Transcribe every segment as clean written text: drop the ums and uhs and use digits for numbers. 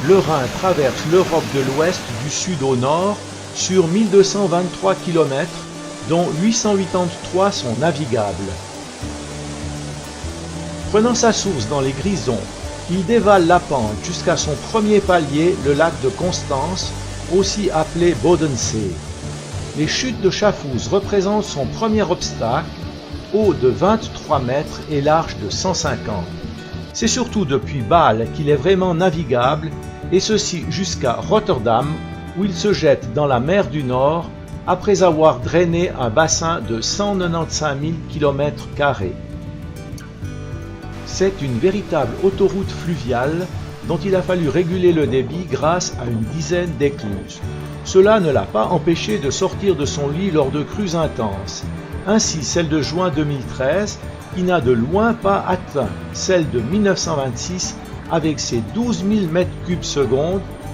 le Rhin traverse l'Europe de l'Ouest du sud au nord sur 1223 km, dont 883 sont navigables. Prenant sa source dans les Grisons, il dévale la pente jusqu'à son premier palier, le lac de Constance, aussi appelé Bodensee. Les chutes de Schaffhouse représentent son premier obstacle, haut de 23 mètres et large de 150. C'est surtout depuis Bâle qu'il est vraiment navigable, et ceci jusqu'à Rotterdam, où il se jette dans la mer du Nord après avoir drainé un bassin de 195 000 km². C'est une véritable autoroute fluviale dont il a fallu réguler le débit grâce à une dizaine d'écluses. Cela ne l'a pas empêché de sortir de son lit lors de crues intenses. Ainsi, celle de juin 2013, qui n'a de loin pas atteint celle de 1926 avec ses 12 000 m³/s,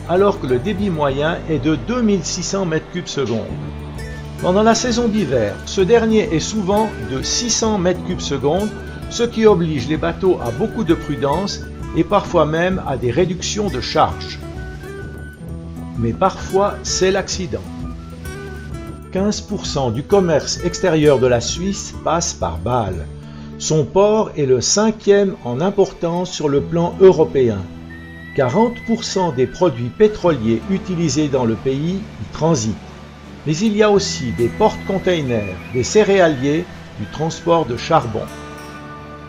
alors que le débit moyen est de 2600 m³/s. Pendant la saison d'hiver, ce dernier est souvent de 600 m³/s, ce qui oblige les bateaux à beaucoup de prudence et parfois même à des réductions de charge. Mais parfois, c'est l'accident. 15% du commerce extérieur de la Suisse passe par Bâle. Son port est le 5e en importance sur le plan européen. 40% des produits pétroliers utilisés dans le pays y transitent. Mais il y a aussi des porte-containers, des céréaliers, du transport de charbon.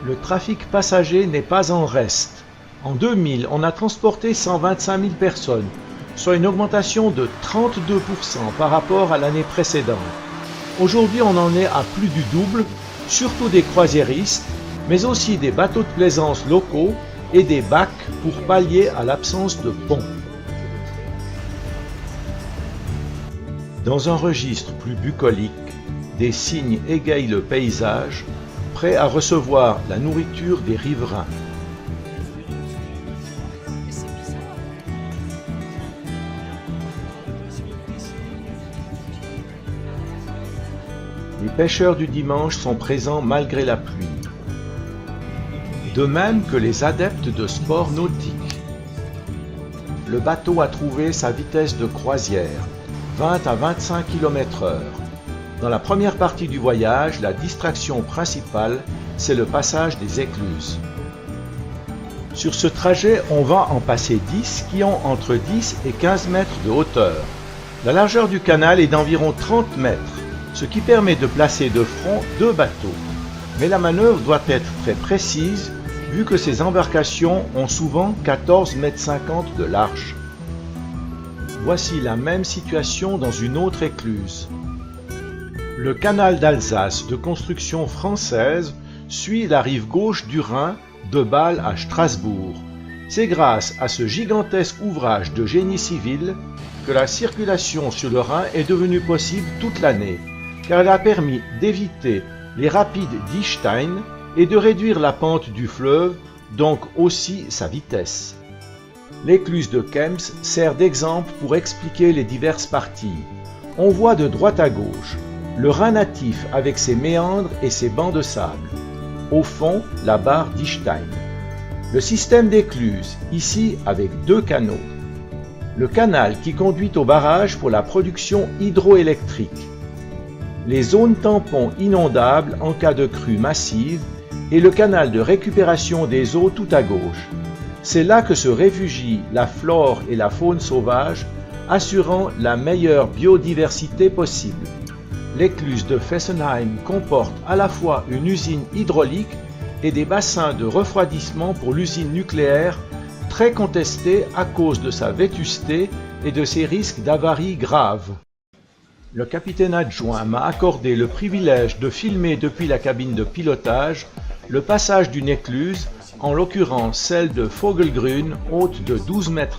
Le trafic passager n'est pas en reste. En 2000, on a transporté 125 000 personnes, soit une augmentation de 32% par rapport à l'année précédente. Aujourd'hui, on en est à plus du double, surtout des croisiéristes, mais aussi des bateaux de plaisance locaux et des bacs pour pallier à l'absence de pont. Dans un registre plus bucolique, des cygnes égayent le paysage, prêts à recevoir la nourriture des riverains. Les pêcheurs du dimanche sont présents malgré la pluie, de même que les adeptes de sports nautiques. Le bateau a trouvé sa vitesse de croisière, 20 à 25 km/h. Dans la première partie du voyage, la distraction principale, c'est le passage des écluses. Sur ce trajet, on va en passer 10 qui ont entre 10 et 15 mètres de hauteur. La largeur du canal est d'environ 30 mètres, ce qui permet de placer de front 2 bateaux. Mais la manœuvre doit être très précise, vu que ces embarcations ont souvent 14,50 mètres de large. Voici la même situation dans une autre écluse. Le canal d'Alsace, de construction française, suit la rive gauche du Rhin, de Bâle à Strasbourg. C'est grâce à ce gigantesque ouvrage de génie civil que la circulation sur le Rhin est devenue possible toute l'année, car elle a permis d'éviter les rapides d'Idstein et de réduire la pente du fleuve, donc aussi sa vitesse. L'écluse de Kems sert d'exemple pour expliquer les diverses parties. On voit de droite à gauche le Rhin natif avec ses méandres et ses bancs de sable. Au fond, la barre d'Idstein. Le système d'écluse, ici avec 2 canaux. Le canal qui conduit au barrage pour la production hydroélectrique. Les zones tampons inondables en cas de crue massive et le canal de récupération des eaux tout à gauche. C'est là que se réfugient la flore et la faune sauvage, assurant la meilleure biodiversité possible. L'écluse de Fessenheim comporte à la fois une usine hydraulique et des bassins de refroidissement pour l'usine nucléaire, très contestée à cause de sa vétusté et de ses risques d'avaries graves. Le capitaine adjoint m'a accordé le privilège de filmer depuis la cabine de pilotage le passage d'une écluse, en l'occurrence celle de Vogelgrün, haute de 12,30 mètres.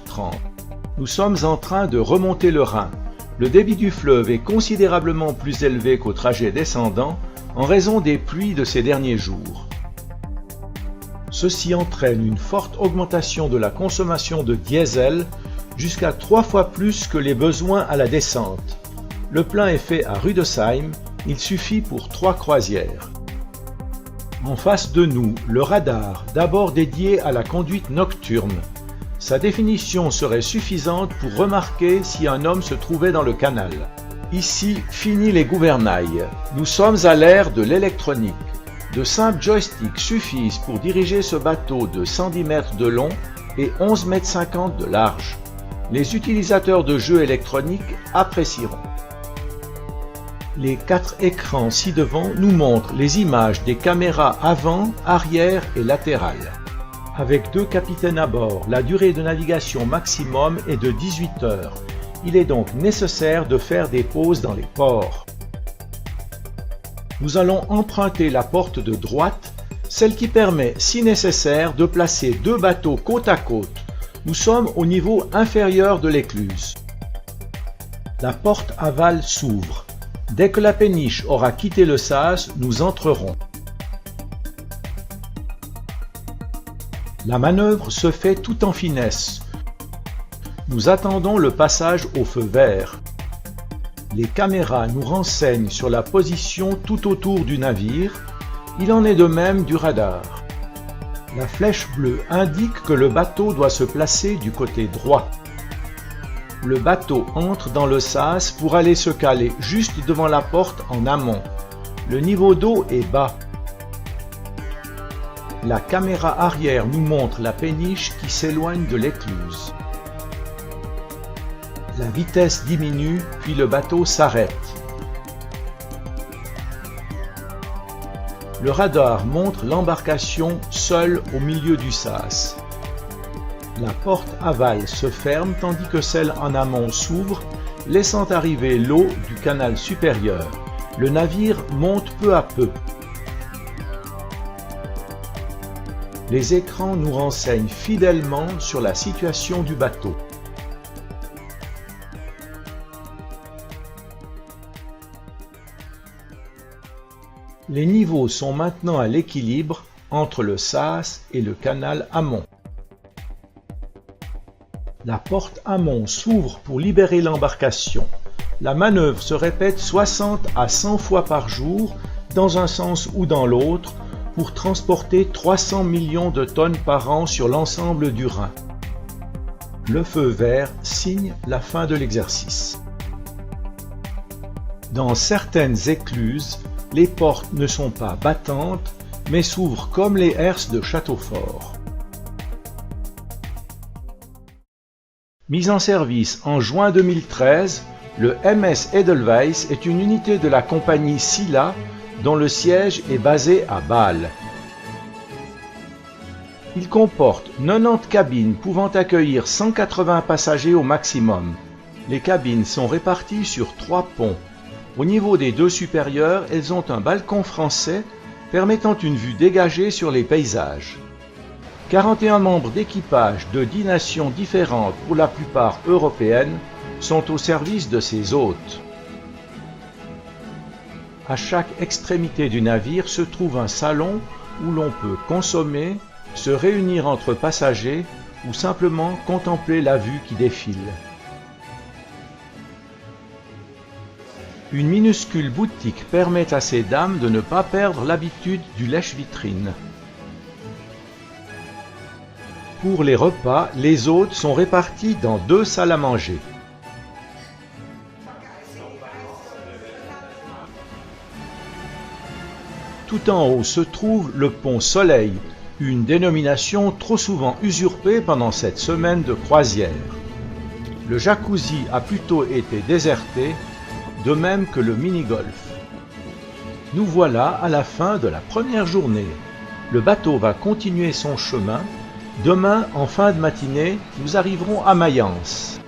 Nous sommes en train de remonter le Rhin. Le débit du fleuve est considérablement plus élevé qu'au trajet descendant en raison des pluies de ces derniers jours. Ceci entraîne une forte augmentation de la consommation de diesel, jusqu'à 3 fois plus que les besoins à la descente. Le plein est fait à Rüdesheim, il suffit pour 3 croisières. En face de nous, le radar, d'abord dédié à la conduite nocturne. Sa définition serait suffisante pour remarquer si un homme se trouvait dans le canal. Ici, fini les gouvernails. Nous sommes à l'ère de l'électronique. De simples joysticks suffisent pour diriger ce bateau de 110 mètres de long et 11,50 m de large. Les utilisateurs de jeux électroniques apprécieront. Les 4 écrans ci-devant nous montrent les images des caméras avant, arrière et latérales. Avec 2 capitaines à bord, la durée de navigation maximum est de 18 heures. Il est donc nécessaire de faire des pauses dans les ports. Nous allons emprunter la porte de droite, celle qui permet, si nécessaire, de placer 2 bateaux côte à côte. Nous sommes au niveau inférieur de l'écluse. La porte aval s'ouvre. Dès que la péniche aura quitté le sas, nous entrerons. La manœuvre se fait tout en finesse. Nous attendons le passage au feu vert. Les caméras nous renseignent sur la position tout autour du navire. Il en est de même du radar. La flèche bleue indique que le bateau doit se placer du côté droit. Le bateau entre dans le sas pour aller se caler juste devant la porte en amont. Le niveau d'eau est bas. La caméra arrière nous montre la péniche qui s'éloigne de l'écluse. La vitesse diminue, puis le bateau s'arrête. Le radar montre l'embarcation seule au milieu du sas. La porte aval se ferme tandis que celle en amont s'ouvre, laissant arriver l'eau du canal supérieur. Le navire monte peu à peu. Les écrans nous renseignent fidèlement sur la situation du bateau. Les niveaux sont maintenant à l'équilibre entre le sas et le canal amont. La porte amont s'ouvre pour libérer l'embarcation. La manœuvre se répète 60 à 100 fois par jour, dans un sens ou dans l'autre, pour transporter 300 millions de tonnes par an sur l'ensemble du Rhin. Le feu vert signe la fin de l'exercice. Dans certaines écluses, les portes ne sont pas battantes, mais s'ouvrent comme les herses de Châteaufort. Mis en service en juin 2013, le MS Edelweiss est une unité de la compagnie Scylla dont le siège est basé à Bâle. Il comporte 90 cabines pouvant accueillir 180 passagers au maximum. Les cabines sont réparties sur 3 ponts. Au niveau des 2 supérieurs, elles ont un balcon français permettant une vue dégagée sur les paysages. 41 membres d'équipage de 10 nations différentes, pour la plupart européennes, sont au service de ces hôtes. À chaque extrémité du navire se trouve un salon où l'on peut consommer, se réunir entre passagers ou simplement contempler la vue qui défile. Une minuscule boutique permet à ces dames de ne pas perdre l'habitude du lèche-vitrine. Pour les repas, les hôtes sont répartis dans 2 salles à manger. Tout en haut se trouve le pont Soleil, une dénomination trop souvent usurpée pendant cette semaine de croisière. Le jacuzzi a plutôt été déserté, de même que le mini-golf. Nous voilà à la fin de la première journée. Le bateau va continuer son chemin. Demain, en fin de matinée, nous arriverons à Mayence.